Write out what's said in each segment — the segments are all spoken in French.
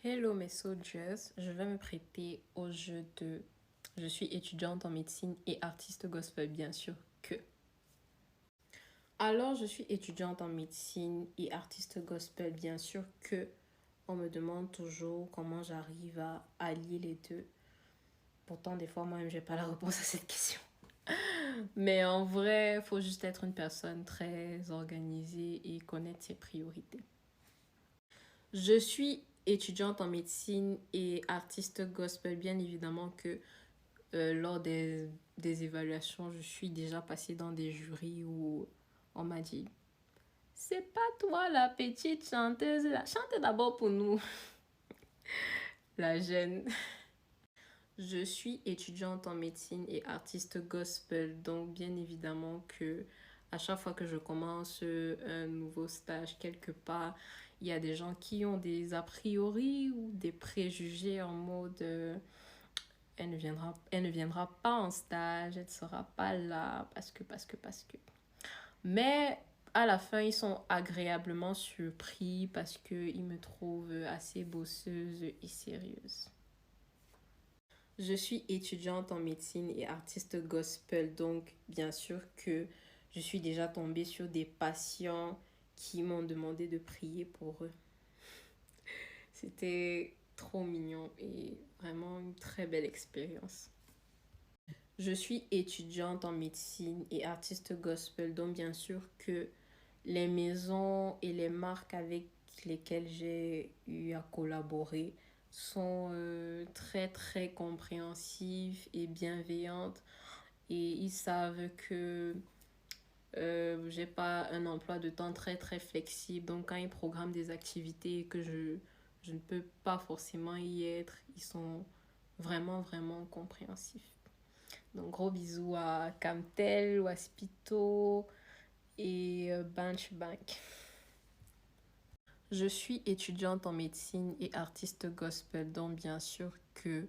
Hello mes soldiers, je vais me prêter au jeu de je suis étudiante en médecine et artiste gospel bien sûr que. Alors je suis étudiante en médecine et artiste gospel bien sûr que on me demande toujours comment j'arrive à allier les deux. Pourtant des fois moi-même j'ai pas la réponse à cette question. Mais en vrai, il faut juste être une personne très organisée et connaître ses priorités. Je suis étudiante en médecine et artiste gospel, bien évidemment que lors des évaluations, je suis déjà passée dans des jurys où on m'a dit c'est pas toi la petite chanteuse, là. Chante d'abord pour nous, la jeune. Je suis étudiante en médecine et artiste gospel, donc bien évidemment que à chaque fois que je commence un nouveau stage quelque part, il y a des gens qui ont des a priori ou des préjugés en mode elle ne viendra pas en stage, elle ne sera pas là parce que. Mais à la fin, ils sont agréablement surpris parce qu'ils me trouvent assez bosseuse et sérieuse. Je suis étudiante en médecine et artiste gospel, donc bien sûr que je suis déjà tombée sur des patients qui m'ont demandé de prier pour eux. C'était trop mignon et vraiment une très belle expérience. Je suis étudiante en médecine et artiste gospel, donc bien sûr que les maisons et les marques avec lesquelles j'ai eu à collaborer sont très très compréhensives et bienveillantes et ils savent que j'ai pas un emploi de temps très très flexible, donc quand ils programment des activités et que je ne peux pas forcément y être, ils sont vraiment vraiment compréhensifs. Donc gros bisous à Camtel, Waspito et Bunch Bank. Je suis étudiante en médecine et artiste gospel, donc bien sûr que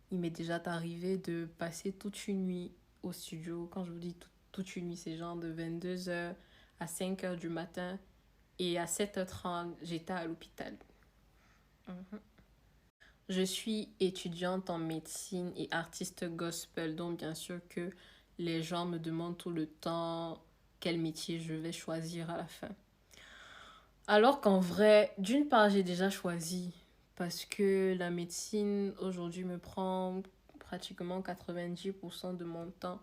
il m'est déjà arrivé de passer toute une nuit au studio. Quand je vous dis toute une nuit, c'est genre de 22h à 5h du matin et à 7h30, j'étais à l'hôpital. Mhm. Je suis étudiante en médecine et artiste gospel, donc bien sûr que les gens me demandent tout le temps quel métier je vais choisir à la fin. Alors qu'en vrai, d'une part, j'ai déjà choisi parce que la médecine aujourd'hui me prend pratiquement 90% de mon temps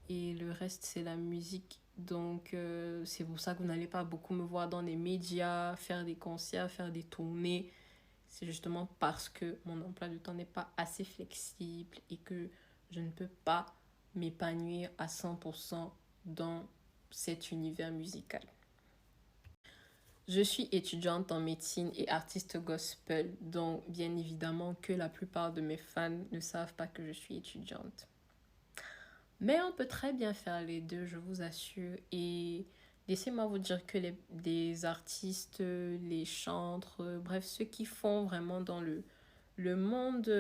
et le reste, c'est la musique. Donc, c'est pour ça que vous n'allez pas beaucoup me voir dans les médias, faire des concerts, faire des tournées. C'est justement parce que mon emploi du temps n'est pas assez flexible et que je ne peux pas m'épanouir à 100% dans cet univers musical. Je suis étudiante en médecine et artiste gospel, donc bien évidemment que la plupart de mes fans ne savent pas que je suis étudiante. Mais on peut très bien faire les deux, je vous assure. Et laissez-moi vous dire que des artistes, les chantres, bref, ceux qui font vraiment dans le monde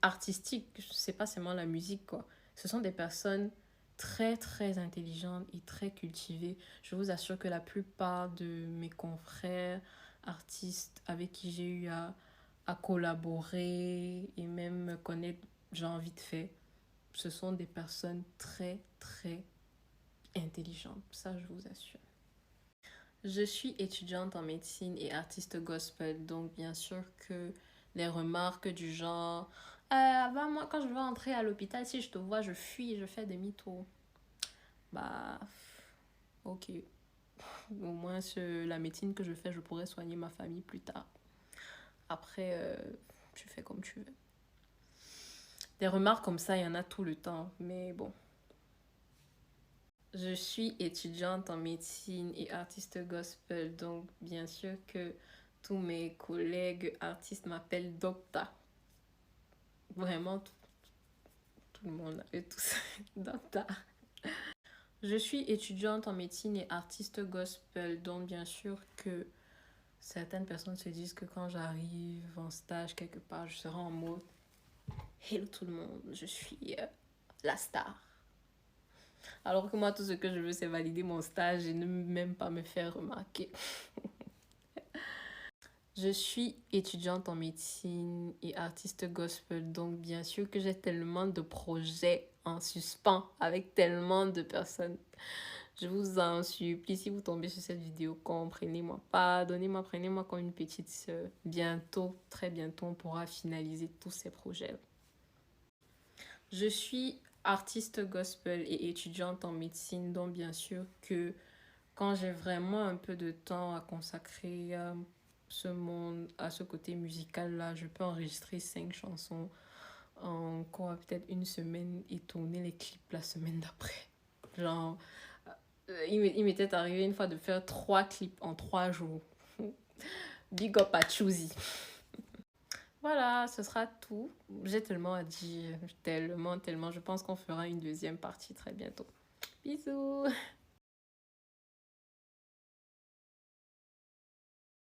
artistique, c'est pas seulement la musique, quoi. Ce sont des personnes très, très intelligentes et très cultivées. Je vous assure que la plupart de mes confrères artistes avec qui j'ai eu à collaborer et même me connaître, genre vite fait, ce sont des personnes très, très intelligentes. Ça, je vous assure. Je suis étudiante en médecine et artiste gospel, donc bien sûr que les remarques du genre bah, moi, quand je vais entrer à l'hôpital, si je te vois, je fuis, je fais demi-tour. Bah, ok. Au moins, la médecine que je fais, je pourrais soigner ma famille plus tard. Après, tu fais comme tu veux. Des remarques comme ça, il y en a tout le temps, mais bon. Je suis étudiante en médecine et artiste gospel, donc bien sûr que tous mes collègues artistes m'appellent Docta. Vraiment, tout le monde et tout ça. Docta. Je suis étudiante en médecine et artiste gospel, donc bien sûr que certaines personnes se disent que quand j'arrive en stage quelque part, je serai en mode hello tout le monde, je suis la star. Alors que moi, tout ce que je veux, c'est valider mon stage et ne même pas me faire remarquer. Je suis étudiante en médecine et artiste gospel, donc bien sûr que j'ai tellement de projets en suspens avec tellement de personnes. Je vous en supplie, si vous tombez sur cette vidéo, comprenez-moi, pardonnez-moi, prenez-moi comme une petite sœur. Bientôt, très bientôt, on pourra finaliser tous ces projets. Je suis artiste gospel et étudiante en médecine, donc bien sûr que quand j'ai vraiment un peu de temps à consacrer à ce monde, à ce côté musical-là, je peux enregistrer 5 chansons en quoi, peut-être une semaine et tourner les clips la semaine d'après. Genre, il m'était arrivé une fois de faire 3 clips en 3 jours. Big up à Choosy. Voilà, ce sera tout. J'ai tellement à dire, tellement, tellement. Je pense qu'on fera une deuxième partie très bientôt. Bisous.